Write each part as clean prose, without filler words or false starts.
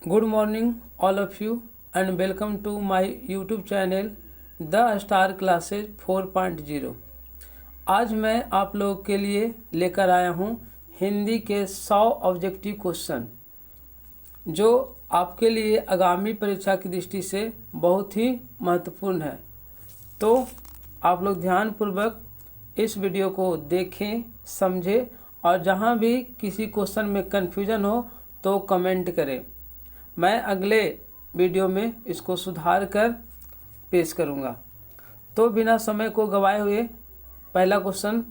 Good morning, all of you, and welcome to my YouTube channel the star classes 4.0। आज मैं आप लोगों के लिए लेकर आया हूँ हिंदी के 100 ऑब्जेक्टिव क्वेश्चन जो आपके लिए आगामी परीक्षा की दृष्टि से बहुत ही महत्वपूर्ण है। तो आप लोग ध्यानपूर्वक इस वीडियो को देखें, समझें और जहाँ भी किसी क्वेश्चन में कन्फ्यूजन हो तो कमेंट करें। मैं अगले वीडियो में इसको सुधार कर पेश करूँगा। तो बिना समय को गवाए हुए पहला क्वेश्चन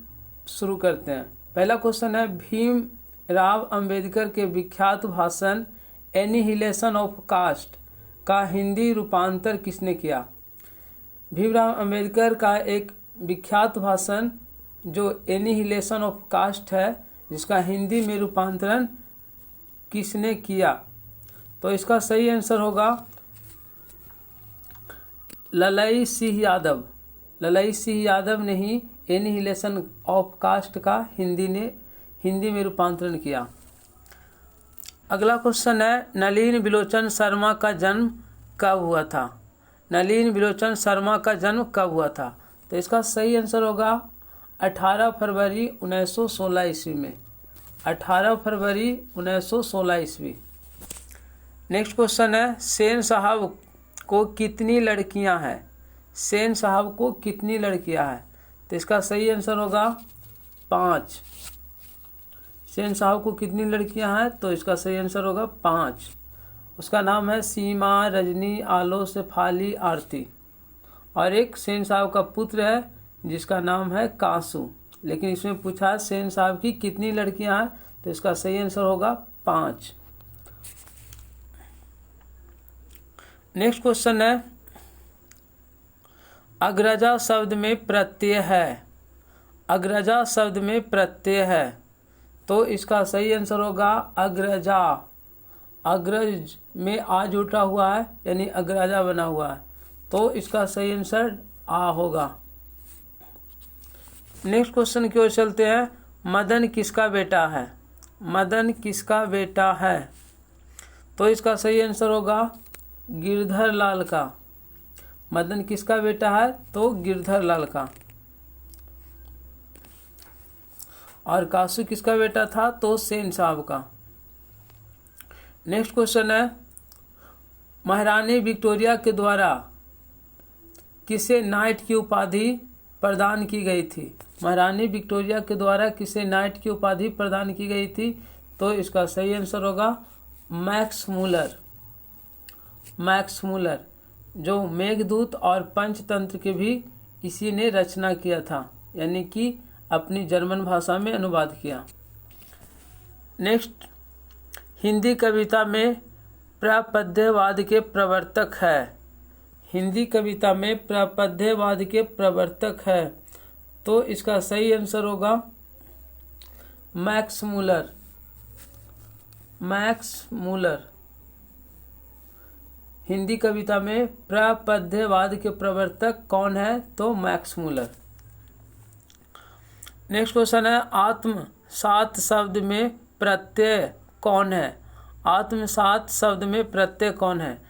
शुरू करते हैं। पहला क्वेश्चन है, भीम राव अंबेडकर के विख्यात भाषण एनिहिलेशन ऑफ कास्ट का हिंदी रूपांतर किसने किया? भीमराव अंबेडकर का एक विख्यात भाषण जो एनिहिलेशन ऑफ कास्ट है, जिसका हिंदी में रूपांतरण किसने किया? तो इसका सही आंसर होगा ललई सिंह यादव। ललई सिंह यादव ने ही एनिहिलेशन ऑफ कास्ट का हिंदी में रूपांतरण किया। अगला क्वेश्चन है, नलिनी बिलोचन शर्मा का जन्म कब हुआ था? नलिनी बिलोचन शर्मा का जन्म कब हुआ था? तो इसका सही आंसर होगा 18 फरवरी 1916 ईस्वी में। 18 फरवरी 1916 ईस्वी। नेक्स्ट क्वेश्चन है, सेन साहब को कितनी लड़कियां हैं? सेन साहब को कितनी लड़कियां हैं? तो इसका सही आंसर होगा 5। सेन साहब को कितनी लड़कियां हैं? तो इसका सही आंसर होगा 5। उसका नाम है सीमा, रजनी, आलो, शेफाली, आरती। और एक सेन साहब का पुत्र है जिसका नाम है कासू। लेकिन इसमें पूछा सेन साहब की कितनी लड़कियां हैं, तो इसका सही आंसर होगा 5। नेक्स्ट क्वेश्चन है, अग्रजा शब्द में प्रत्यय है। अग्रजा शब्द में प्रत्यय है, तो इसका सही आंसर होगा अग्रजा। अग्रज में आ जुटा हुआ है यानी अग्रजा बना हुआ है, तो इसका सही आंसर आ होगा। नेक्स्ट क्वेश्चन की ओर चलते हैं, मदन किसका बेटा है? मदन किसका बेटा है? तो इसका सही आंसर होगा गिरधर लाल का। मदन किसका बेटा है? तो गिरधर लाल का। और कासू किसका बेटा था? तो सेन साहब का। नेक्स्ट क्वेश्चन है, महारानी विक्टोरिया के द्वारा किसे नाइट की उपाधि प्रदान की गई थी? महारानी विक्टोरिया के द्वारा किसे नाइट की उपाधि प्रदान की गई थी? तो इसका सही आंसर होगा मैक्स मूलर। मैक्स मूलर, जो मेघदूत और पंचतंत्र के भी इसी ने रचना किया था, यानी कि अपनी जर्मन भाषा में अनुवाद किया। नेक्स्ट, हिंदी कविता में प्रपद्यवाद के प्रवर्तक है। हिंदी कविता में प्रपद्यवाद के प्रवर्तक है, तो इसका सही आंसर होगा Max Muller. Max Muller. Hindi कविता में प्रपद्यवाद के प्रवर्तक कौन है? तो मैक्स मूलर। नेक्स्ट क्वेश्चन है, आत्मसात शब्द में प्रत्यय कौन है? आत्मसात शब्द में प्रत्यय कौन है?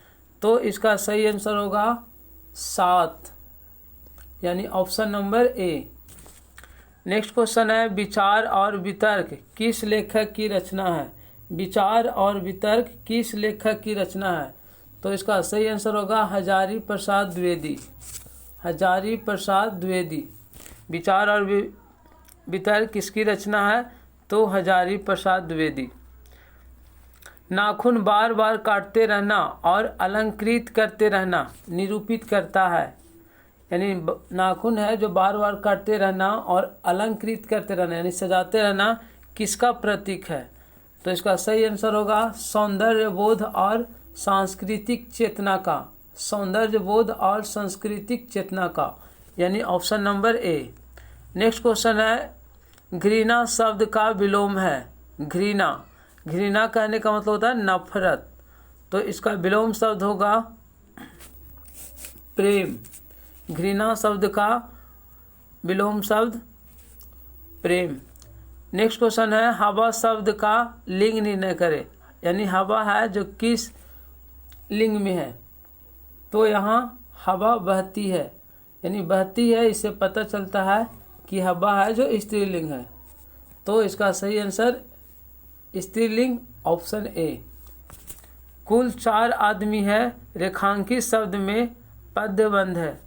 तो इसका सही आंसर होगा 7, यानी option number A. Next question है, विचार और वितर्क किस लेखक की रचना है? विचार और वितर्क किस लेखक की रचना है? तो इसका सही आंसर होगा हजारी प्रसाद द्विवेदी। हजारी प्रसाद द्विवेदी। विचार और वितर्क किसकी रचना है? तो हजारी प्रसाद द्विवेदी। नाखून बार बार काटते रहना और अलंकृत करते रहना निरूपित करता है। यानी नाखून है जो बार बार काटते रहना और अलंकृत करते रहना यानी सजाते रहना किसका प्रतीक है? तो इसका सही आंसर होगा सौंदर्य बोध और सांस्कृतिक चेतना का। सौंदर्य बोध और सांस्कृतिक चेतना का, यानी option number A. Next question है, घृणा शब्द का विलोम है। घृणा। घृणा कहने का मतलब होता है नफरत, तो इसका विलोम शब्द होगा प्रेम। घृणा शब्द का विलोम शब्द प्रेम। नेक्स्ट क्वेश्चन है, हवा शब्द का लिंग निर्णय करें। यानी हवा है जो किस लिंग में है, तो यहाँ हवा बहती है, यानी बहती है, इससे पता चलता है कि हवा है जो स्त्रीलिंग है। तो इसका सही आंसर स्त्रीलिंग ऑप्शन ए। कुल 4 आदमी है, रेखांकित शब्द में पद्यबंध है,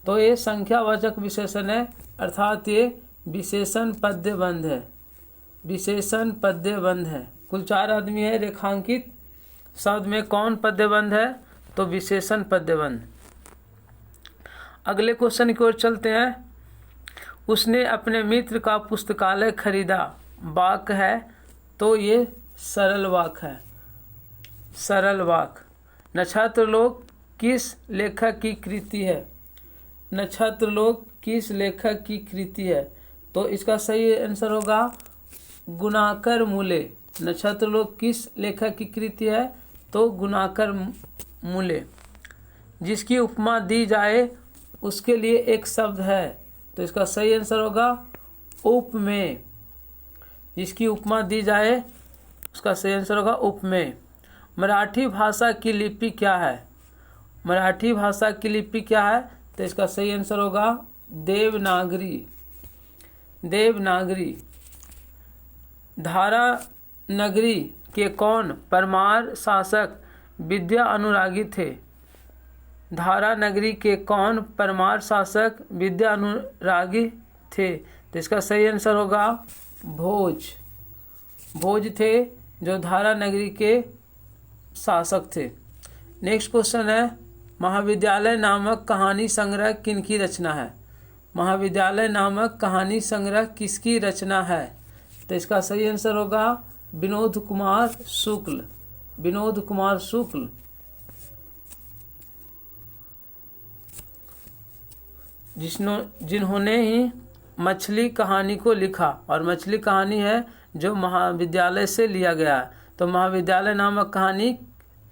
तो ये संख्यावाचक विशेषण है, अर्थात ये विशेषण पद्यबंध है, विशेषण पद्यबंध है। कुल 4 आदमी है, रेखांकित शब्द में कौन पद्यबंध है, तो विशेषण पद्यबंध। अगले क्वेश्चन की ओर चलते हैं। उसने अपने मित्र का पुस्तकालय खरीदा, वाक्य है, तो ये सरल वाक्य है, सरल वाक्य। नक्षत्रलोक किस लेखक की कृति है, नक्षत्रलोक किस लेखक की कृति है, तो इसका सही आंसर होगा गुणाकर मूले। नक्षत्रलोक किस लेखक की कृति है, तो गुणाकर मूले। जिसकी उपमा दी जाए उसके लिए एक शब्द है, तो इसका सही आंसर होगा उपमेय। जिसकी उपमा दी जाए उसका सही आंसर होगा उपमेय। मराठी भाषा की लिपि क्या है, मराठी भाषा की लिपि क्या है, तो इसका सही आंसर होगा देवनागरी, देवनागरी। धारा नगरी के कौन परमार शासक विद्या अनुरागी थे, धारा नगरी के कौन परमार शासक विद्या अनुरागी थे, तो इसका सही आंसर होगा भोज, भोज थे जो धारा नगरी के शासक थे। नेक्स्ट क्वेश्चन है, महाविद्यालय नामक कहानी संग्रह किनकी रचना है, महाविद्यालय नामक कहानी संग्रह किसकी रचना है, तो इसका सही आंसर होगा विनोद कुमार शुक्ल, विनोद कुमार शुक्ल। जिन्होंने ही मछली कहानी को लिखा, और मछली कहानी है जो महाविद्यालय से लिया गया है, तो महाविद्यालय नामक कहानी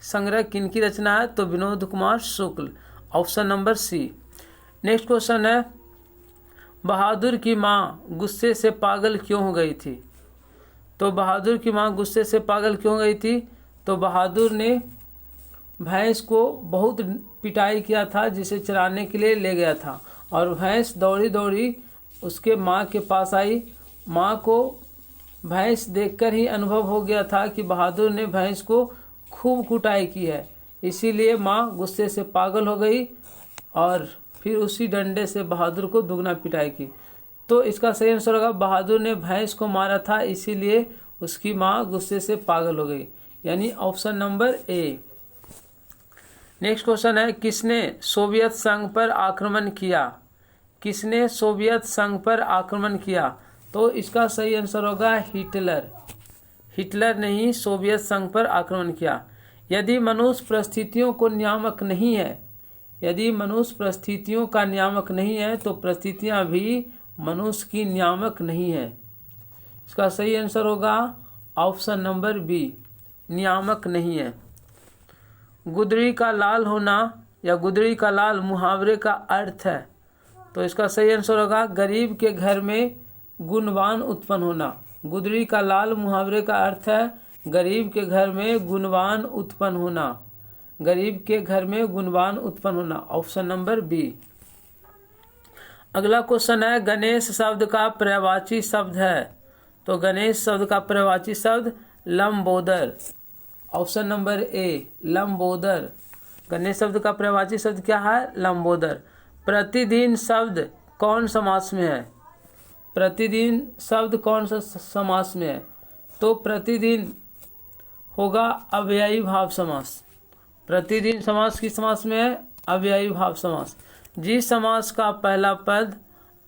संग्रह किनकी रचना है, तो विनोद कुमार शुक्ल, ऑप्शन नंबर सी। नेक्स्ट क्वेश्चन है, बहादुर की माँ गुस्से से पागल क्यों हो गई थी, तो बहादुर की माँ गुस्से से पागल क्यों हो गई थी, तो बहादुर ने भैंस को बहुत पिटाई किया था, जिसे चराने के लिए ले गया था, और भैंस दौड़ी दौड़ी उसके माँ के पास आई। माँ को भैंस देखकर ही अनुभव हो गया था कि बहादुर ने भैंस को खूब कुटाई की है, इसीलिए माँ गुस्से से पागल हो गई और फिर उसी डंडे से बहादुर को दुगना पिटाई की। तो इसका सही आंसर होगा बहादुर ने भैंस को मारा था, इसीलिए उसकी माँ गुस्से से पागल हो गई, यानी option number A. Next question है, किसने सोवियत संघ पर आक्रमण किया, किसने सोवियत संघ पर आक्रमण किया, तो इसका सही आंसर होगा हिटलर, हिटलर ने ही सोवियत संघ पर आक्रमण किया। यदि मनुष्य परिस्थितियों को नियामक नहीं है, यदि मनुष्य परिस्थितियों का नियामक नहीं है, तो परिस्थितियां भी मनुष्य की नियामक नहीं है। इसका सही आंसर होगा ऑप्शन नंबर बी, नियामक नहीं है। गुदड़ी का लाल होना या गुदड़ी का लाल मुहावरे का अर्थ है, तो इसका सही आंसर होगा गरीब के घर में गुणवान उत्पन्न होना। गुदड़ी का लाल मुहावरे का अर्थ है गरीब के घर में गुणवान उत्पन्न होना, गरीब के घर में गुणवान उत्पन्न होना, ऑप्शन नंबर बी। अगला क्वेश्चन है, गणेश शब्द का पर्यायवाची शब्द है, तो गणेश शब्द का पर्यायवाची शब्द Lambodar, option number A Lambodar. Ganesh शब्द का पर्यायवाची शब्द क्या है, लंबोदर। प्रतिदिन शब्द कौन समास में है, प्रतिदिन शब्द कौन सा समास में है, तो प्रतिदिन होगा अव्ययी भाव समास। प्रतिदिन समास किस समास में है, अव्ययी भाव समास। जिस समास का पहला पद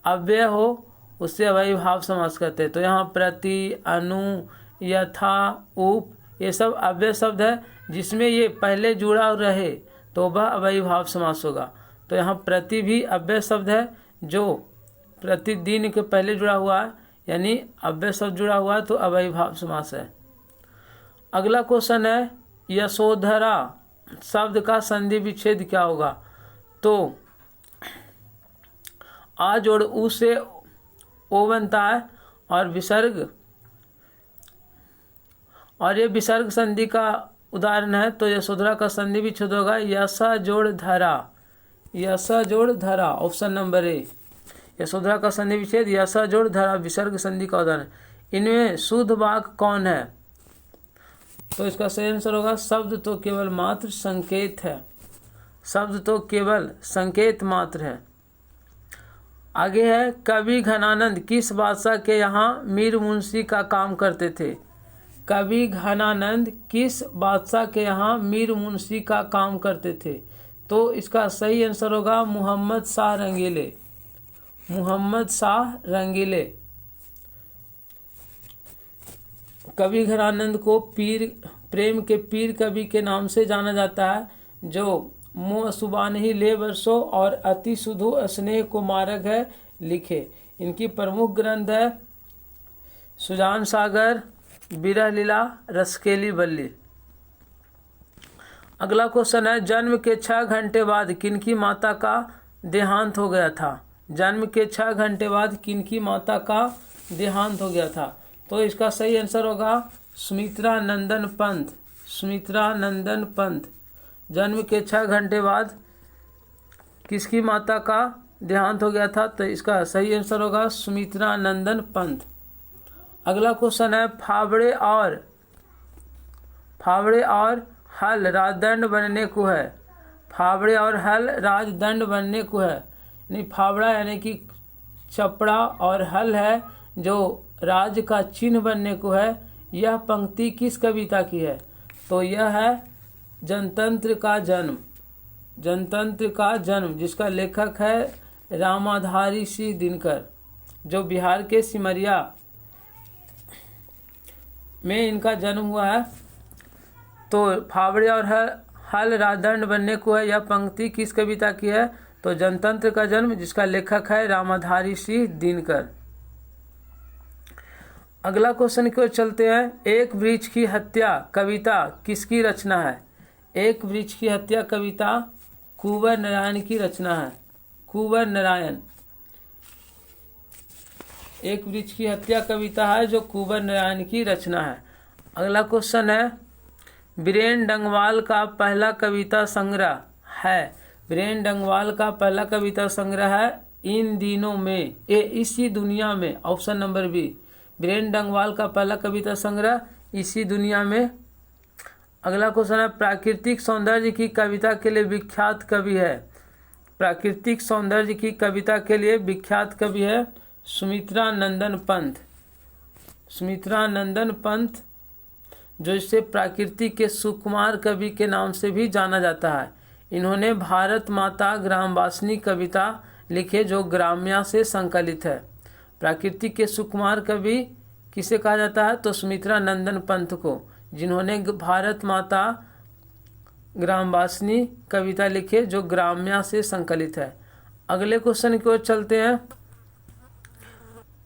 अव्यय हो उससे अव्ययी भाव समास कहते हैं, तो यहाँ प्रति, अनु, यथा, उप ये सब अव्यय शब्द है, जिसमें ये पहले जुड़ा रहे तो वह अव्ययी भाव समास होगा। तो यहाँ प्रति भी अव्यय शब्द है जो प्रतिदिन के पहले जुड़ा हुआ है, यानी अव्यय शब्द जुड़ा हुआ है तो अव्ययी भाव समास है। अगला क्वेश्चन है, यशोधरा शब्द का संधि विच्छेद क्या होगा, तो आ जोड़ उ से ओ बनता है, और विसर्ग, और ये विसर्ग संधि का उदाहरण है, तो यशोधरा का संधि विच्छेद होगा यशा जोड़ धरा, यशा जोड़ धरा, ऑप्शन नंबर ए। यशोधरा का संधि विच्छेद यशा जोड़ धरा विसर्ग संधि का उदाहरण। इनमें शुद्ध वाक्य कौन है? तो इसका सही आंसर होगा शब्द तो केवल मात्र संकेत है, शब्द तो केवल संकेत मात्र है। आगे है, कवि घनानंद किस बादशाह के यहाँ मीर मुंशी का काम करते थे? कवि घनानंद किस बादशाह के यहाँ मीर मुंशी का काम करते थे? तो इसका सही आंसर होगा मोहम्मद शाह रंगीले, मोहम्मद शाह रंगीले। कवि घनानंद को प्रेम के पीर कवि के नाम से जाना जाता है, जो मुँह सुबान ही ले बरसो और अति सुधु स्नेह को मार्ग है लिखे। इनकी प्रमुख ग्रंथ है सुजान सागर, विरह लीला, रसकेली बल्ली। अगला क्वेश्चन है, जन्म के 6 घंटे बाद किनकी माता का देहांत हो गया था? जन्म के 6 घंटे बाद किनकी माता का देहांत हो गया था? तो इसका सही आंसर होगा सुमित्रा नंदन पंत, सुमित्रा नंदन पंत। जन्म के 6 घंटे बाद किसकी माता का देहांत हो गया था? तो इसका सही आंसर होगा सुमित्रा नंदन पंत। अगला क्वेश्चन है, फावड़े और हल राजदंड बनने को है। फावड़े और हल राजदंड बनने को है। यानी फावड़ा यानी कि चपड़ा और हल है जो राज का चिन्ह बनने को है। यह पंक्ति किस कविता की है? तो यह है जनतंत्र का जन्म, जनतंत्र का जन्म, जिसका लेखक है रामाधारी सिंह दिनकर, जो बिहार के सिमरिया में इनका जन्म हुआ है। तो फावड़े और हल राजदंड बनने को है, यह पंक्ति किस कविता की है? तो जनतंत्र का जन्म, जिसका लेखक है रामाधारी सिंह दिनकर। अगला क्वेश्चन की ओर चलते हैं, एक वृक्ष की हत्या कविता किसकी रचना है? एक वृक्ष की हत्या कविता कुंवर नारायण की रचना है, कुंवर नारायण। एक वृक्ष की हत्या कविता है जो कुंवर नारायण की रचना है। अगला क्वेश्चन है, बीरेन डंगवाल का पहला कविता संग्रह है। बीरेन डंगवाल का पहला कविता संग्रह है इन दिनों में, इसी दुनिया में, option number b. Biren Dangwal का पहला कविता संग्रह इसी दुनिया में। अगला क्वेश्चन है, प्राकृतिक सौंदर्य की कविता के लिए विख्यात कवि है। प्राकृतिक सौंदर्य की कविता के लिए विख्यात कवि है सुमित्रा नंदन पंत, सुमित्रा नंदन पंत, जो इसे प्राकृतिक के सुकुमार कवि के नाम से भी जाना जाता है। इन्होंने भारत माता ग्रामवासिनी कविता लिखे जो ग्राम्या से संकलित है। प्राकृतिक के सुकुमार कवि किसे कहा जाता है? तो सुमित्रा नंदन पंत को, जिन्होंने भारत माता ग्रामवासिनी कविता लिखे जो ग्राम्या से संकलित है। अगले क्वेश्चन की ओर चलते हैं,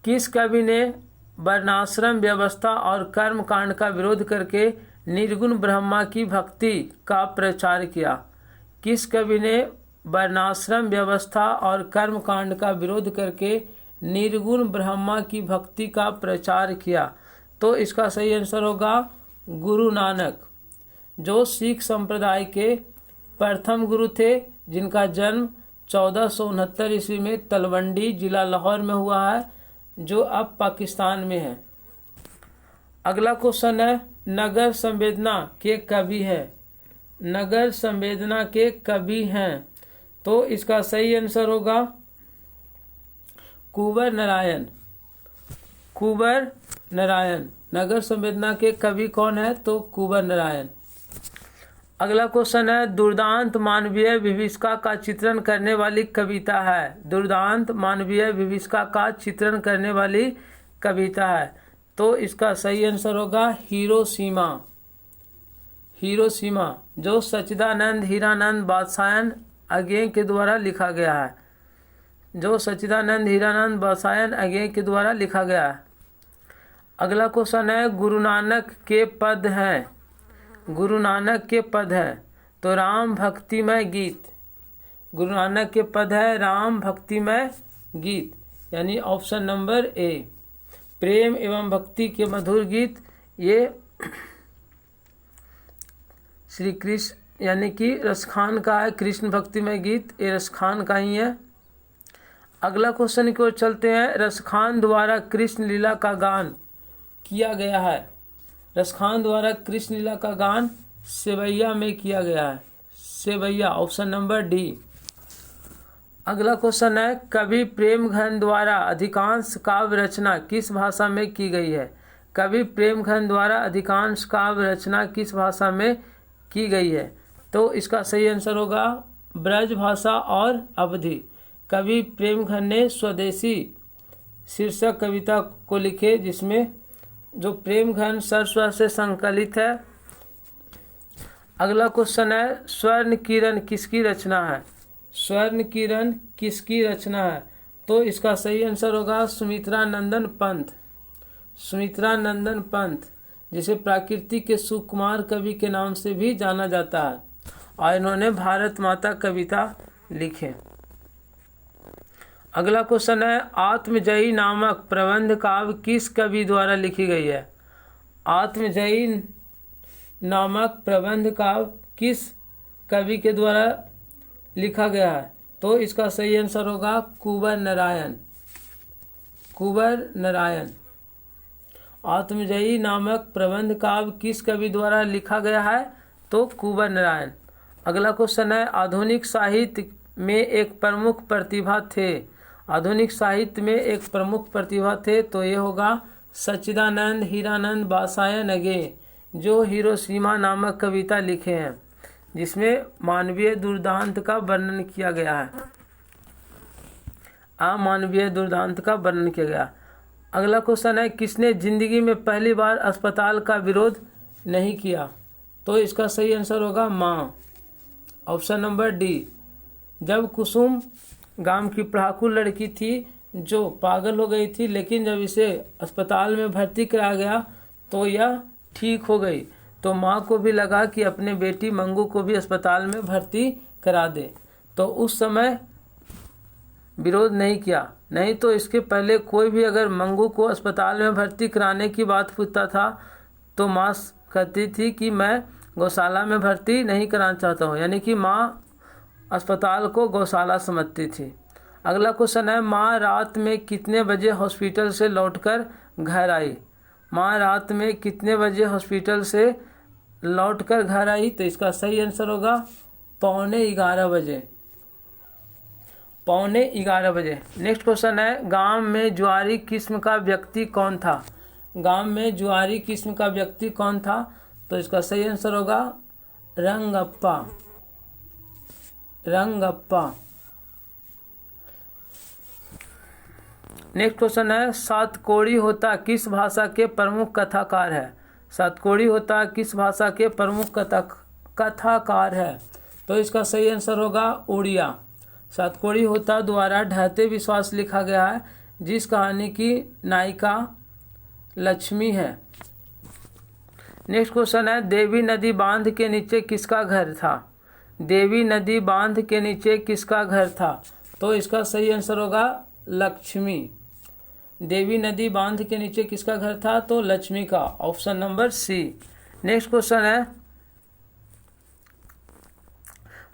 किस कवि ने वर्णाश्रम व्यवस्था और कर्म कांड का विरोध करके निर्गुण ब्रह्मा की भक्ति का प्रचार किया? किस कवि ने वर्णाश्रम व्यवस्था और कर्म कांड का विरोध करके निर्गुण ब्रह्मा की भक्ति का प्रचार किया? तो इसका सही आंसर होगा गुरु नानक, जो सिख संप्रदाय के प्रथम गुरु थे, जिनका जन्म 1469 ईस्वी में तलवंडी जिला लाहौर में हुआ है, जो अब पाकिस्तान में है। अगला क्वेश्चन है, नगर संवेदना के कवि है। नगर संवेदना के कवि हैं, तो इसका सही आंसर होगा कुंवर नारायण, कुंवर नारायण। नगर संवेदना के कवि कौन है? तो कुंवर नारायण। अगला क्वेश्चन है, दुर्दांत मानवीय विभीषिका का चित्रण करने वाली कविता है। दुर्दांत मानवीय विभीषिका का चित्रण करने वाली कविता है, तो इसका सही आंसर होगा हिरोशिमा, हिरोशिमा, जो सच्चिदानंद हीरानंद बादशायन अगेय के द्वारा लिखा गया है, जो सच्चिदानंद हीरानंद बादशायन अगेय के द्वारा लिखा गया है। अगला क्वेश्चन है, गुरु नानक के पद हैं, गुरु नानक के पद हैं, तो राम भक्तिमय गीत, गुरु नानक के पद है राम भक्तिमय गीत, यानी ऑप्शन नंबर ए। प्रेम एवं भक्ति के मधुर गीत, ये श्री कृष्ण यानी कि रसखान का है, कृष्ण भक्तिमय गीत ये रसखान का ही है। अगला क्वेश्चन की ओर चलते हैं। रसखान द्वारा कृष्ण लीला का गान किया गया है। रसखान द्वारा कृष्ण लीला का गान सेवैया में किया गया है। Sewaiya, option number D. अगला क्वेश्चन है, कवि प्रेमघन द्वारा अधिकांश काव्य रचना किस भाषा में की गई है। कवि प्रेमघन द्वारा अधिकांश काव्य रचना किस भाषा में की गई है। तो इसका सही आंसर होगा ब्रज भाषा और अवधी। कवि प्रेमघन ने स्वदेशी शीर्षक कविता को लिखे, जिसमें जो प्रेमघन सरस्वर से संकलित है। अगला क्वेश्चन है, स्वर्ण किरण किसकी रचना है। स्वर्ण किरण किसकी रचना है। तो इसका सही आंसर होगा सुमित्रा नंदन पंत। सुमित्रा नंदन पंत, जिसे प्राकृति के सुकुमार कवि के नाम से भी जाना जाता है, और इन्होंने भारत माता कविता लिखे। अगला क्वेश्चन है, आत्मजयी नामक प्रबंध काव्य किस कवि द्वारा लिखी गई है। आत्मजयी नामक प्रबंध काव्य किस कवि के द्वारा लिखा गया है। तो इसका सही आंसर होगा कुंवर नारायण। कुंवर नारायण। आत्मजयी नामक प्रबंध काव्य किस कवि द्वारा लिखा गया है। तो कुंवर नारायण। अगला क्वेश्चन है, आधुनिक साहित्य में एक प्रमुख प्रतिभा थे। आधुनिक साहित्य में एक प्रमुख प्रतिभा थे, तो ये होगा सच्चिदानंद हीरानंद बासायन अगे, जो हिरोशिमा नामक कविता लिखे हैं, जिसमें मानवीय दुर्दांत का वर्णन किया गया है। अमानवीय दुर्दांत का वर्णन किया गया। अगला क्वेश्चन है, किसने जिंदगी में पहली बार अस्पताल का विरोध नहीं किया। तो इसका सही आंसर होगा माँ, ऑप्शन नंबर डी। जब कुसुम गांव की पढ़ाकू लड़की थी जो पागल हो गई थी, लेकिन जब इसे अस्पताल में भर्ती कराया गया तो यह ठीक हो गई, तो माँ को भी लगा कि अपने बेटी मंगू को भी अस्पताल में भर्ती करा दे, तो उस समय विरोध नहीं किया। नहीं तो इसके पहले कोई भी अगर मंगू को अस्पताल में भर्ती कराने की बात पूछता था तो माँ कहती थी कि मैं गौशाला में भर्ती नहीं कराना चाहता हूँ, यानी कि माँ अस्पताल को गौशाला समझती थी। अगला क्वेश्चन है, माँ रात में कितने बजे हॉस्पिटल से लौटकर घर आई। माँ रात में कितने बजे हॉस्पिटल से लौटकर घर आई। तो इसका सही आंसर होगा 11:15 बजे। 11:15 बजे। नेक्स्ट क्वेश्चन है, गांव में जुआरी किस्म का व्यक्ति कौन था। गांव में जुआरी किस्म का व्यक्ति कौन था। तो इसका सही आंसर होगा रंगप्पा। रंगप्पा। नेक्स्ट क्वेश्चन है, सातकोड़ी होता किस भाषा के प्रमुख कथाकार है। सातकोड़ी होता किस भाषा के प्रमुख कथाकार है। तो इसका सही आंसर होगा उड़िया। सातकोड़ी होता द्वारा ढहते विश्वास लिखा गया है, जिस कहानी की नायिका लक्ष्मी है। नेक्स्ट क्वेश्चन है, देवी नदी बांध के नीचे किसका घर था। देवी नदी बांध के नीचे किसका घर था। तो इसका सही आंसर होगा लक्ष्मी। देवी नदी बांध के नीचे किसका घर था। तो लक्ष्मी का, ऑप्शन नंबर सी। नेक्स्ट क्वेश्चन है,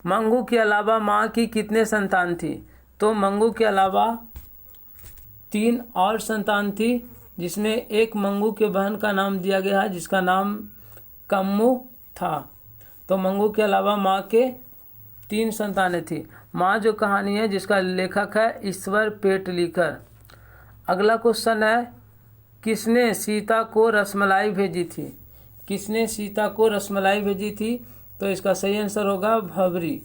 मंगू के अलावा माँ की कितने संतान थी। तो मंगू के अलावा 3 और संतान थी, जिसमें एक मंगू के बहन का नाम दिया गया है, जिसका नाम कम्मू था। तो मंगू के अलावा माँ के 3 संतानें थी। माँ जो कहानी है जिसका लेखक है ईश्वर पेटलीकर। अगला क्वेश्चन है, किसने सीता को रसमलाई भेजी थी। किसने सीता को रसमलाई भेजी थी। तो इसका सही आंसर होगा भवरी।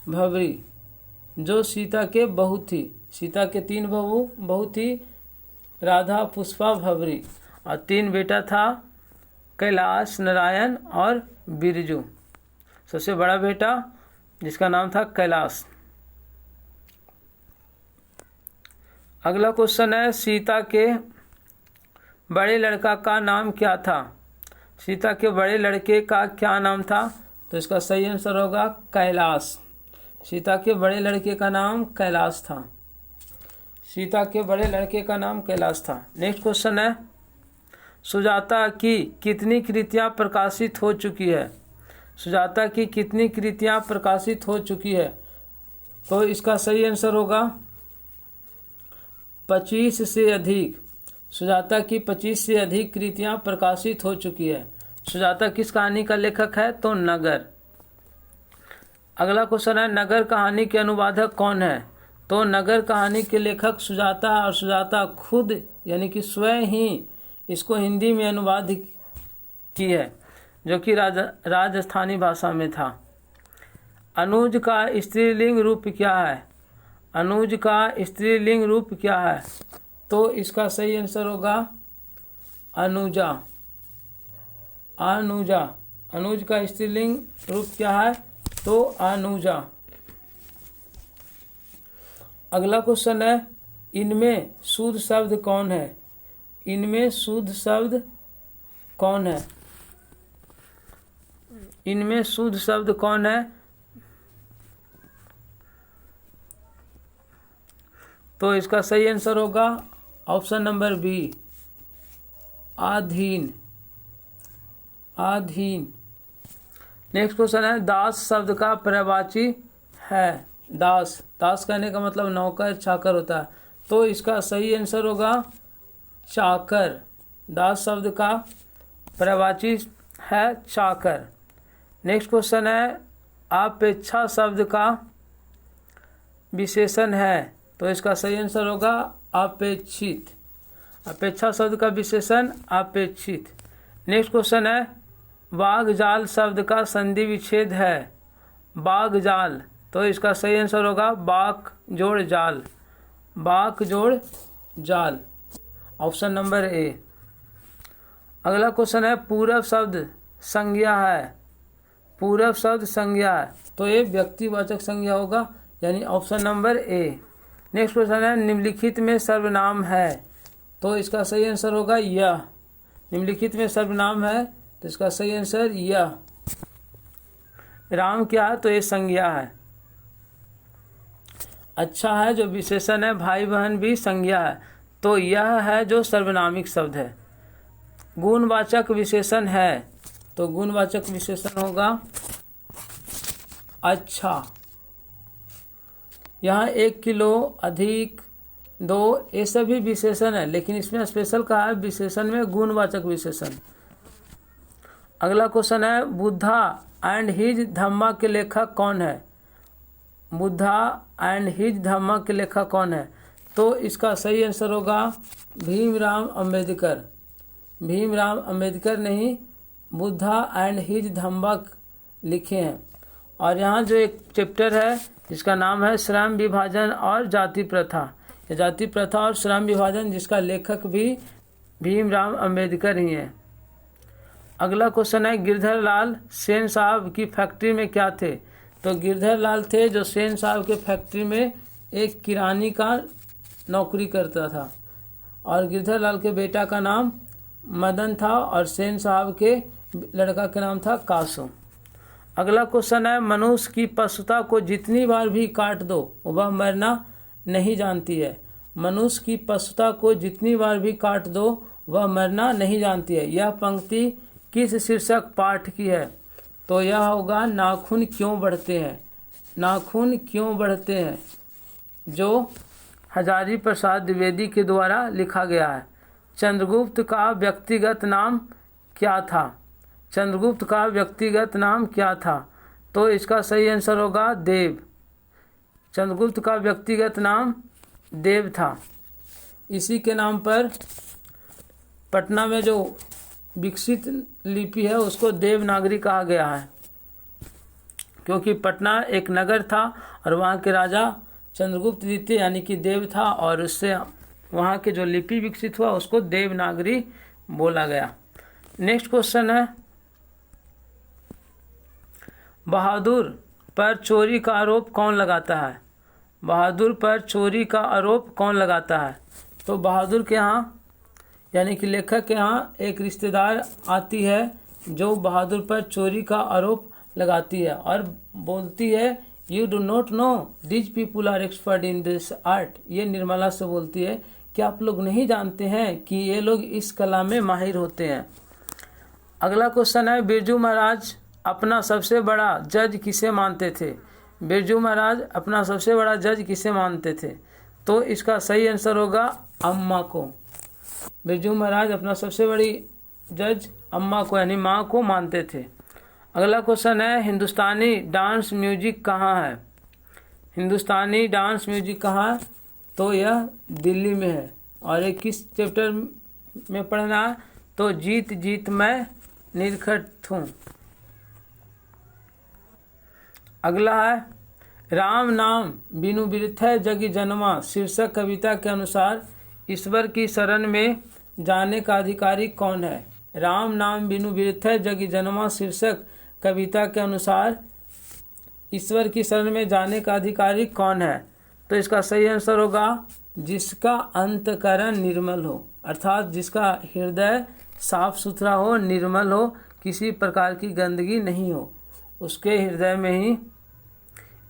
भवरी, जो सीता के बहू थी। सीता के 3 बहू थी, राधा, पुष्पा, भवरी, और 3 बेटा था, कैलाश, नारायण और बिरजू। सबसे बड़ा बेटा जिसका नाम था कैलाश। अगला क्वेश्चन है, सीता के बड़े लड़का का नाम क्या था। सीता के बड़े लड़के का क्या नाम था। तो इसका सही आंसर होगा कैलाश। सीता के बड़े लड़के का नाम कैलाश था। सीता के बड़े लड़के का नाम कैलाश था। नेक्स्ट क्वेश्चन है, सुजाता की कितनी कृतियाँ प्रकाशित हो चुकी है? सुजाता की कितनी कृतियाँ प्रकाशित हो चुकी है? तो इसका सही आंसर होगा 25 से अधिक। सुजाता की 25 से अधिक कृतियाँ प्रकाशित हो चुकी है। सुजाता किस कहानी का लेखक है? तो नगर। अगला क्वेश्चन है, नगर कहानी के अनुवादक कौन है? तो नगर कहानी के लेखक सुजाता, और सुजाता खुद यानी कि स्वयं ही इसको हिंदी में अनुवाद की है, जो कि राजस्थानी भाषा में था। अनुज का स्त्रीलिंग रूप क्या है? अनुज का स्त्रीलिंग रूप क्या है? तो इसका सही आंसर होगा अनुजा। अनुजा। अनुज का स्त्रीलिंग रूप क्या है? तो अनुजा। अगला क्वेश्चन है, इनमें शुद्ध शब्द कौन है? इनमें शुद्ध शब्द कौन है? इनमें शुद्ध शब्द कौन है? तो इसका सही आंसर होगा ऑप्शन नंबर बी, अधीन। अधीन। नेक्स्ट क्वेश्चन है, दास शब्द का पर्यायवाची है? दास। दास कहने का मतलब नौकर चाकर होता है, तो इसका सही आंसर होगा चाकर। दास शब्द का पर्यायवाची है चाकर। नेक्स्ट क्वेश्चन है, अपेक्षा शब्द का विशेषण है? तो इसका सही आंसर होगा अपेक्षित। अपेक्षा शब्द का विशेषण अपेक्षित। नेक्स्ट क्वेश्चन है, बाग जाल शब्द का संधि विच्छेद है? बाग जाल। तो इसका सही आंसर होगा बाक जोड़ जाल। बाक जोड़ जाल, ऑप्शन नंबर ए। अगला क्वेश्चन है, पूरब शब्द संज्ञा है? पूरब शब्द संज्ञा है, तो ये व्यक्तिवाचक संज्ञा होगा, यानी option number A. Next question है, निम्नलिखित में सर्वनाम है? तो इसका सही आंसर होगा यह। निम्नलिखित में सर्वनाम है, तो इसका सही आंसर यह। राम क्या है? तो ये संज्ञा है। अच्छा है जो विशेषण है, भाई बहन भी संज्ञा है, तो यह है जो सर्वनामिक शब्द है। गुणवाचक विशेषण है, तो गुणवाचक विशेषण होगा अच्छा। यहाँ 1 किलो, अधिक, 2, ये सभी विशेषण है, लेकिन इसमें स्पेशल कहा है विशेषण में गुणवाचक विशेषण। अगला क्वेश्चन है, बुद्धा एंड हिज धम्मा के लेखक कौन है? बुद्धा एंड हिज धम्मा के लेखक कौन है? तो इसका सही आंसर होगा भीमराव अंबेडकर। भीमराव अंबेडकर नहीं, बुद्धा एंड हिज धम्मा लिखे हैं। और यहाँ जो एक चैप्टर है जिसका नाम है श्रम विभाजन और जाति प्रथा, जाति प्रथा और श्रम विभाजन, जिसका लेखक भी भीमराव अंबेडकर ही हैं। अगला क्वेश्चन है, गिरधर लाल सेन साहब की फैक्ट्री में क्या थे? तो गिरधर लाल थे जो सेन साहब के फैक्ट्री में एक किरानी का नौकरी करता था, और गिरधर लाल के बेटा का नाम मदन था, और सेन साहब के लड़का का नाम था कासू। अगला क्वेश्चन है, मनुष्य की पशुता को जितनी बार भी काट दो वह मरना नहीं जानती है? मनुष्य की पशुता को जितनी बार भी काट दो वह मरना नहीं जानती है। यह पंक्ति किस शीर्षक पाठ की है? तो यह होगा नाखून क्यों बढ़ते हैं? नाखून क्यों बढ़ते हैं, जो हजारी प्रसाद द्विवेदी के द्वारा लिखा गया है। चंद्रगुप्त का व्यक्तिगत नाम क्या था? चंद्रगुप्त का व्यक्तिगत नाम क्या था? तो इसका सही आंसर होगा देव। चंद्रगुप्त का व्यक्तिगत नाम देव था। इसी के नाम पर पटना में जो विकसित लिपि है उसको देवनागरी कहा गया है, क्योंकि पटना एक नगर था और वहाँ के राजा चंद्रगुप्त द्वितीय यानी कि देव था, और उससे वहाँ के जो लिपि विकसित हुआ उसको देवनागरी बोला गया। नेक्स्ट क्वेश्चन है, बहादुर पर चोरी का आरोप कौन लगाता है? बहादुर पर चोरी का आरोप कौन लगाता है? तो बहादुर के यहाँ यानी कि लेखक के यहाँ एक रिश्तेदार आती है जो बहादुर पर चोरी का आरोप लगाती है और बोलती है, you do not know this people are expert in this art. ये निर्मला से बोलती है क्या आप लोग नहीं जानते हैं कि ये लोग इस कला में माहिर होते हैं। अगला क्वेश्चन है, बिरजू महाराज अपना सबसे बड़ा जज किसे मानते थे। बिरजू महाराज अपना सबसे बड़ा जज किसे मानते थे। तो इसका सही आंसर होगा अम्मा को। बिरजू महाराज अपना सबसे बड़ी जज अम्मा को यानी माँ को मानते थे। अगला क्वेश्चन है, हिंदुस्तानी डांस म्यूजिक कहाँ है। हिंदुस्तानी डांस म्यूजिक कहाँ है। तो यह दिल्ली में है। और ये किस चैप्टर में पढ़ना है। तो जीत जीत मैं निरखट हूँ। अगला है, राम नाम बिनु बिरथै जगी जन्मा शीर्षक कविता के अनुसार ईश्वर की शरण में जाने का अधिकारी कौन है। राम नाम बिनु बिरथै जगी जन्मा शीर्षक कविता के अनुसार ईश्वर की शरण में जाने का अधिकारी कौन है। तो इसका सही आंसर होगा जिसका अंतकरण निर्मल हो, अर्थात जिसका हृदय साफ सुथरा हो, निर्मल हो, किसी प्रकार की गंदगी नहीं हो, उसके हृदय में ही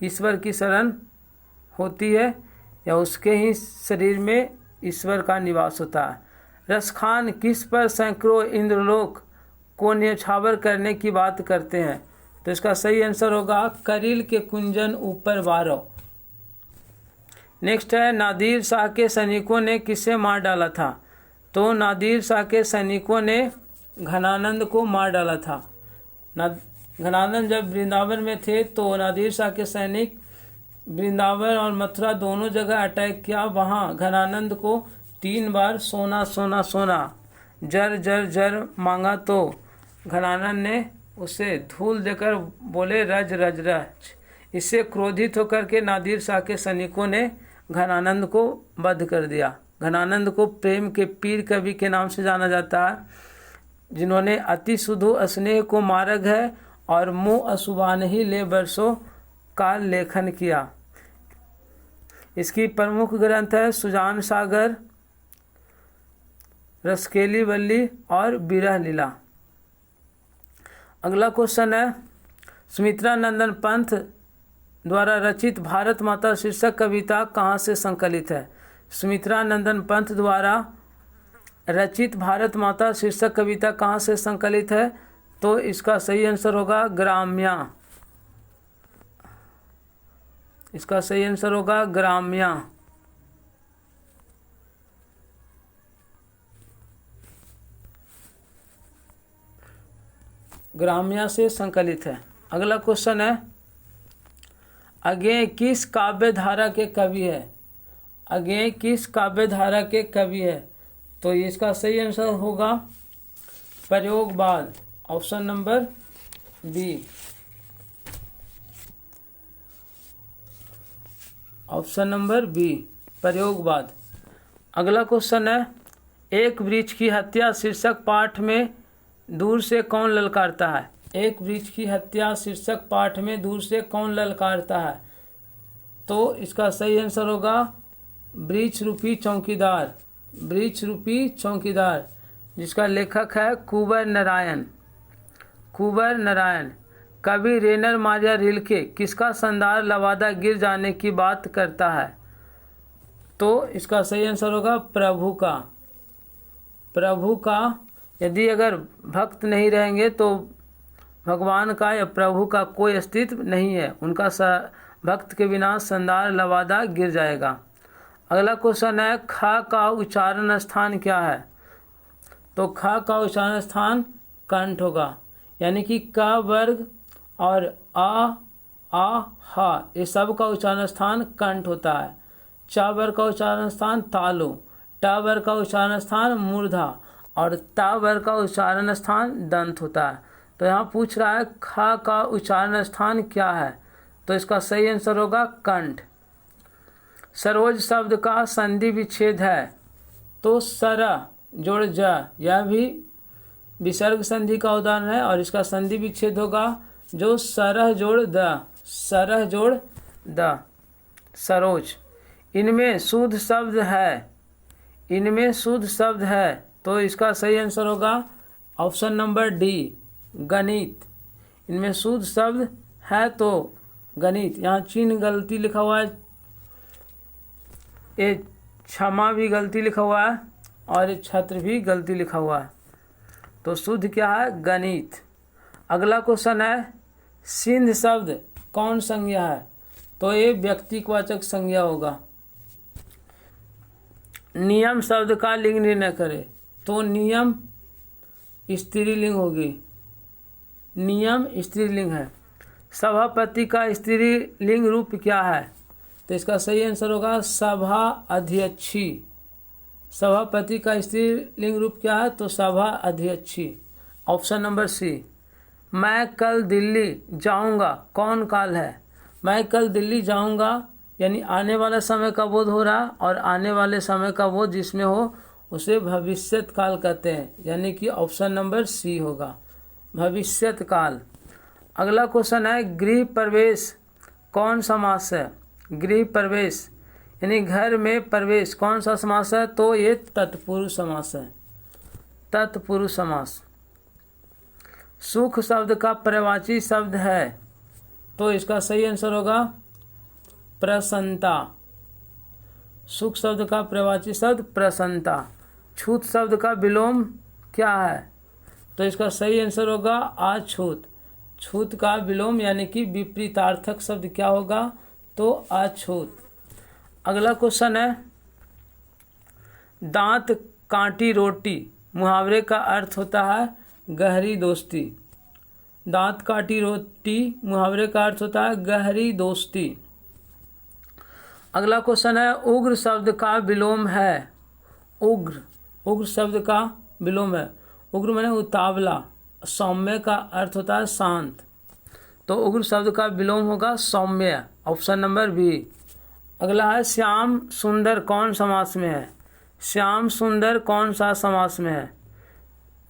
ईश्वर की शरण होती है या उसके ही शरीर में ईश्वर का निवास होता है। रसखान किस पर सैकड़ों इंद्रलोक को न्यौछावर करने की बात करते हैं। तो इसका सही आंसर होगा करील के कुंजन ऊपर बारह। नेक्स्ट है, नादिर शाह के सैनिकों ने किसे मार डाला था। तो नादिर शाह के सैनिकों ने घनानंद को मार डाला था। घनानंद जब वृंदावन में थे तो नादिर शाह के सैनिक वृंदावन और मथुरा दोनों जगह अटैक किया। वहाँ घनानंद को 3 बार सोना सोना सोना जर जर जर मांगा तो घनानंद ने उसे धूल देकर बोले रज रज रज। इससे क्रोधित होकर के नादिर शाह के सैनिकों ने घनानंद को वध कर दिया। घनानंद को प्रेम के पीर कवि के नाम से जाना जाता है, जिन्होंने अति सुधु स्नेह को मार्ग है और मुँह अशुभान ही ले बरसों का लेखन किया। इसकी प्रमुख ग्रंथ है सुजान सागर, रसकेली वल्ली और विरह लीला। अगला क्वेश्चन है, सुमित्रा नंदन पंत द्वारा रचित भारत माता शीर्षक कविता कहाँ से संकलित है। सुमित्रा नंदन पंत द्वारा रचित भारत माता शीर्षक कविता कहाँ से संकलित है। तो इसका सही आंसर होगा ग्राम्या। इसका सही आंसर होगा ग्राम्या। ग्राम्या से संकलित है। अगला क्वेश्चन है, अज्ञेय किस काव्य धारा के कवि है। अज्ञेय किस काव्य धारा के कवि है। तो इसका सही आंसर होगा प्रयोगवाद, option number B. Option number B प्रयोगवाद। अगला क्वेश्चन है, एक वृक्ष की हत्या शीर्षक पाठ में दूर से कौन ललकारता है। एक वृक्ष की हत्या शीर्षक पाठ में दूर से कौन ललकारता है। तो इसका सही आंसर होगा वृक्ष रूपी चौकीदार। वृक्ष रूपी चौकीदार, जिसका लेखक है कुंवर नारायण। कुंवर नारायण। कवि रेनर मारिया रिल्के किसका शानदार लवादा गिर जाने की बात करता है। तो इसका सही आंसर होगा प्रभु का। प्रभु का, यदि अगर भक्त नहीं रहेंगे तो भगवान का या प्रभु का कोई अस्तित्व नहीं है। उनका भक्त के बिना शानदार लवादा गिर जाएगा। अगला क्वेश्चन है, ख का उच्चारण स्थान क्या है। तो ख का उच्चारण स्थान कंठ होगा, यानी कि क वर्ग और आ हा ये सब का उच्चारण स्थान कंठ होता है। च वर्ग का उच्चारण स्थान तालु, ट वर्ग का उच्चारण स्थान मूर्धा और ता वर्ग का उच्चारण स्थान दंत होता है। तो यहाँ पूछ रहा है ख का उच्चारण स्थान क्या है। तो इसका सही आंसर होगा कंठ। सरोज शब्द का संधि विच्छेद है। तो सर जोड़ ज, यह भी विसर्ग संधि का उदाहरण है और इसका संधि विच्छेद होगा जो सरह जोड़ द। सरह जोड़ द, सरोज। इनमें शुद्ध शब्द है। इनमें शुद्ध शब्द है। तो इसका सही आंसर होगा ऑप्शन नंबर डी गणित। इनमें शुद्ध शब्द है तो गणित। यहाँ चिन्ह गलती लिखा हुआ है, ये क्षमा भी गलती लिखा हुआ है और ये छत्र भी गलती लिखा हुआ है। तो शुद्ध क्या है? गणित। अगला क्वेश्चन है सिंध शब्द कौन संज्ञा है? तो ये व्यक्तिवाचक संज्ञा होगा। नियम शब्द का लिंग निर्णय करें। तो नियम स्त्रीलिंग होगी। नियम स्त्रीलिंग है। सभापति का स्त्रीलिंग रूप क्या है? तो इसका सही आंसर होगा सभा अध्यक्षी। सभापति का स्त्रीलिंग रूप क्या है? तो सभा अध्यक्षी। ऑप्शन नंबर सी। मैं कल दिल्ली जाऊंगा कौन काल है? मैं कल दिल्ली जाऊंगा यानी आने वाला समय का बोध हो रहा, और आने वाले समय का बोध जिसमें हो उसे भविष्यत काल कहते हैं, यानी कि ऑप्शन नंबर सी होगा भविष्यत काल। अगला क्वेश्चन है गृह प्रवेश कौन समास है? गृह प्रवेश यानी घर में प्रवेश कौन सा समास है? तो ये तत्पुरुष समास है। तत्पुरुष समास। सुख शब्द का पर्यायवाची शब्द है। तो इसका सही आंसर होगा प्रसन्नता। सुख शब्द का पर्यायवाची शब्द प्रसन्नता। छूत शब्द का विलोम क्या है? तो इसका सही आंसर होगा अछूत। छूत का विलोम यानी कि विपरीतार्थक शब्द क्या होगा? तो अछूत। अगला क्वेश्चन है दांत काटी रोटी मुहावरे का अर्थ होता है गहरी दोस्ती। दांत काटी रोटी मुहावरे का अर्थ होता है गहरी दोस्ती। अगला क्वेश्चन है उग्र शब्द का विलोम है। उग्र। उग्र शब्द का विलोम है। उग्र माने उतावला। सौम्य का अर्थ होता है शांत। तो उग्र शब्द का विलोम होगा सौम्य। Option number B. अगला है श्याम सुंदर कौन समास में है? श्याम सुंदर कौन सा समास में है?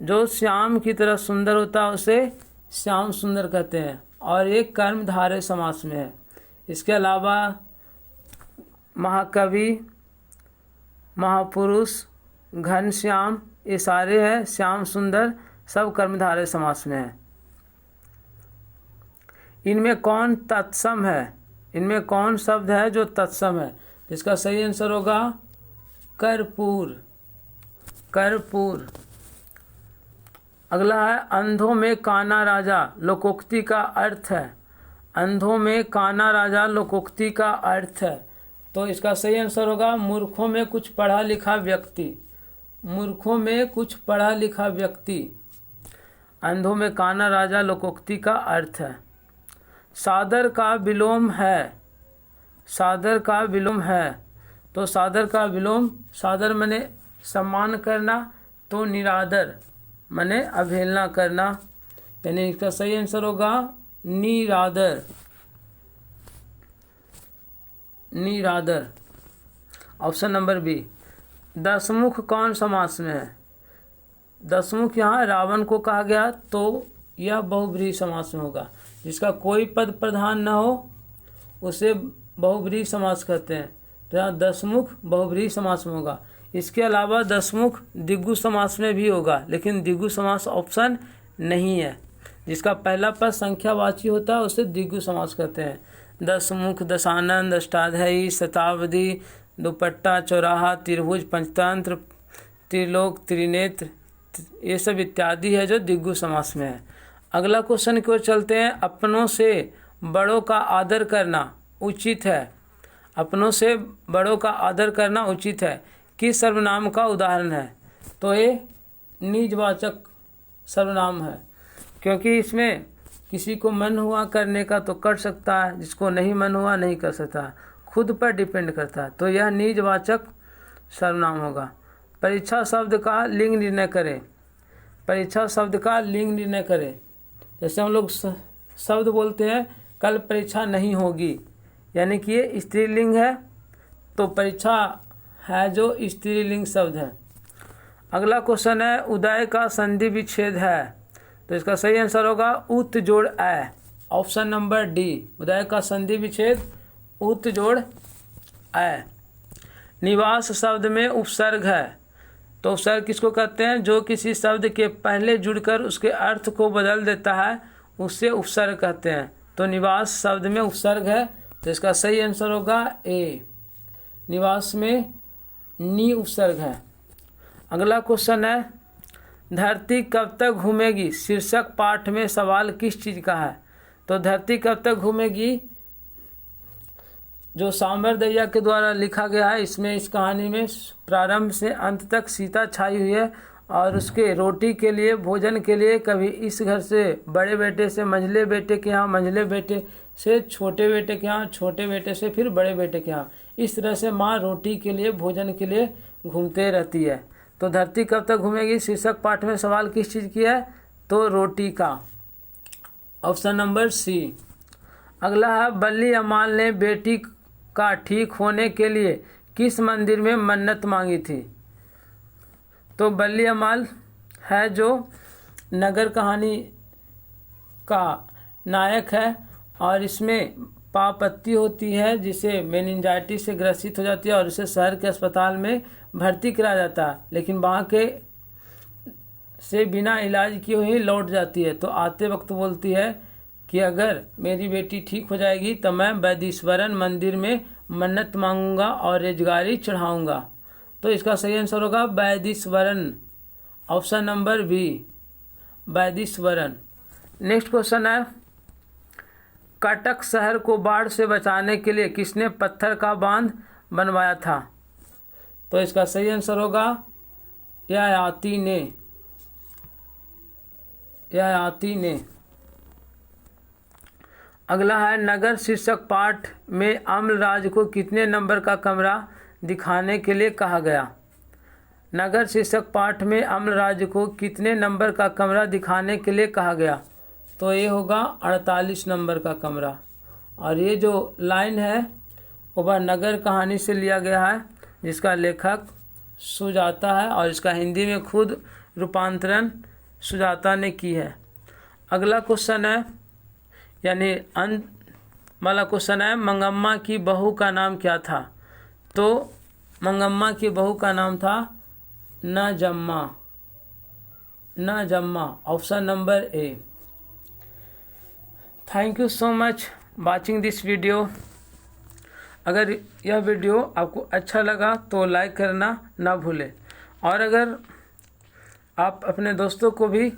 जो श्याम की तरह सुंदर होता है उसे श्याम सुंदर कहते हैं, और एक कर्मधारय समास में है। इसके अलावा महाकवि, महापुरुष, घनश्याम, ये सारे हैं श्याम सुंदर, सब कर्मधारय समास में है। इनमें कौन तत्सम है? इनमें कौन शब्द है जो तत्सम है? इसका सही आंसर होगा कर्पूर। कर्पूर। अगला है अंधों में काना राजा लोकोक्ति का अर्थ है। अंधों में काना राजा लोकोक्ति का अर्थ है। तो इसका सही आंसर होगा मूर्खों में कुछ पढ़ा लिखा व्यक्ति। मूर्खों में कुछ पढ़ा लिखा व्यक्ति। अंधों में काना राजा लोकोक्ति का अर्थ है। सादर का विलोम है। सादर का विलोम है। तो सादर का विलोम, सादर माने सम्मान करना, तो निरादर माने अवहेलना करना, यानी इसका सही आंसर होगा निरादर। निरादर। Option number B. दशमुख कौन समास में है? दशमुख यहाँ रावण को कहा गया, तो यह बहुब्रीहि समास में होगा। जिसका कोई पद प्रधान न हो उसे बहुब्रीहि समास कहते हैं। तो यहाँ दशमुख बहुब्रीहि समास में होगा। इसके अलावा दशमुख द्विगु समास में भी होगा, लेकिन द्विगु समास ऑप्शन नहीं है। जिसका पहला पद संख्यावाची होता है उसे द्विगु समास कहते हैं। दशमुख, दशानन, अष्टाध्यायी, शताब्दी, दुपट्टा, चौराहा, त्रिभुज, पंचतंत्र, त्रिलोक, त्रिनेत्र, ये सब इत्यादि है जो द्विगु समास में है। अगला क्वेश्चन की ओर चलते हैं। अपनों से बड़ों का आदर करना उचित है। अपनों से बड़ों का आदर करना उचित है किस सर्वनाम का उदाहरण है? तो ये निजवाचक सर्वनाम है, क्योंकि इसमें किसी को मन हुआ करने का तो कर सकता है, जिसको नहीं मन हुआ नहीं कर सकता, खुद पर डिपेंड करता है। तो यह निजवाचक सर्वनाम होगा। परीक्षा शब्द का लिंग निर्णय करें। परीक्षा शब्द का लिंग निर्णय करें। जैसे हम लोग शब्द बोलते हैं कल परीक्षा नहीं होगी, यानी कि ये स्त्रीलिंग है, तो परीक्षा है जो स्त्रीलिंग शब्द है। अगला क्वेश्चन है उदय का संधि विच्छेद है। तो इसका सही आंसर होगा उत जोड़ अ। Option number D. उदय का संधि विच्छेद उत जोड़ अ। निवास शब्द में उपसर्ग है। तो उपसर्ग किसको कहते हैं? जो किसी शब्द के पहले जुड़कर उसके अर्थ को बदल देता है उससे उपसर्ग कहते हैं। तो निवास शब्द में उपसर्ग है, तो इसका सही आंसर होगा ए। निवास में नी उपसर्ग है। अगला क्वेश्चन है, धरती कब तक घूमेगी शीर्षक पाठ में सवाल किस चीज़ का है। तो धरती कब तक घूमेगी जो सांबर दैया के द्वारा लिखा गया है, इसमें इस कहानी में प्रारंभ से अंत तक सीता छाई हुई है और उसके रोटी के लिए, भोजन के लिए कभी इस घर से बड़े बेटे से मंझले बेटे के यहाँ, मंझले बेटे से छोटे बेटे के यहाँ, छोटे बेटे से फिर बड़े बेटे के यहाँ, इस तरह से माँ रोटी के लिए, भोजन के लिए घूमते रहती है। तो धरती कब तक घूमेगी शीर्षक पाठ में सवाल किस चीज़ की है, तो रोटी का। Option number c. अगला है, बल्ली अमाल ने बेटी का ठीक होने के लिए किस मंदिर में मन्नत मांगी थी। तो बल्ली अमाल है जो नगर कहानी का नायक है और इसमें पापत्ती होती है जिसे मेनिंजाइटिस से ग्रसित हो जाती है और उसे शहर के अस्पताल में भर्ती कराया जाता है, लेकिन वहाँ के से बिना इलाज किए हुए लौट जाती है। तो आते वक्त बोलती है कि अगर मेरी बेटी ठीक हो जाएगी तो मैं वैदीश्वरन मंदिर में मन्नत मांगूंगा और रेजगारी चढ़ाऊंगा। तो इसका सही आंसर होगा Vaidheeswaran, option number B, Vaidheeswaran. Next question है, कटक शहर को बाढ़ से बचाने के लिए किसने पत्थर का बांध बनवाया था। तो इसका सही आंसर होगा ययाति ने, ययाति ने। अगला है, नगर शीर्षक पाठ में अम्लराज को कितने नंबर का कमरा दिखाने के लिए कहा गया। नगर शीर्षक पाठ में अम्लराज को कितने नंबर का कमरा दिखाने के लिए कहा गया। तो ये होगा 48 नंबर का कमरा। और ये जो लाइन है वो नगर कहानी से लिया गया है जिसका लेखक सुजाता है और इसका हिंदी में खुद रूपांतरण सुजाता ने की है। अगला क्वेश्चन है, यानी अंत वाला क्वेश्चन है, मंगम्मा की बहू का नाम क्या था। तो मंगम्मा की बहू का नाम था Najamma, Najamma, option number A. Thank you so much watching this video. अगर यह वीडियो आपको अच्छा लगा तो लाइक करना ना भूलें और अगर आप अपने दोस्तों को भी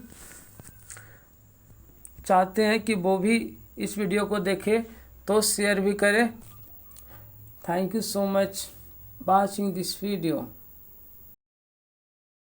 चाहते हैं कि वो भी इस वीडियो को देखें तो शेयर भी करें। Thank you so much watching this video.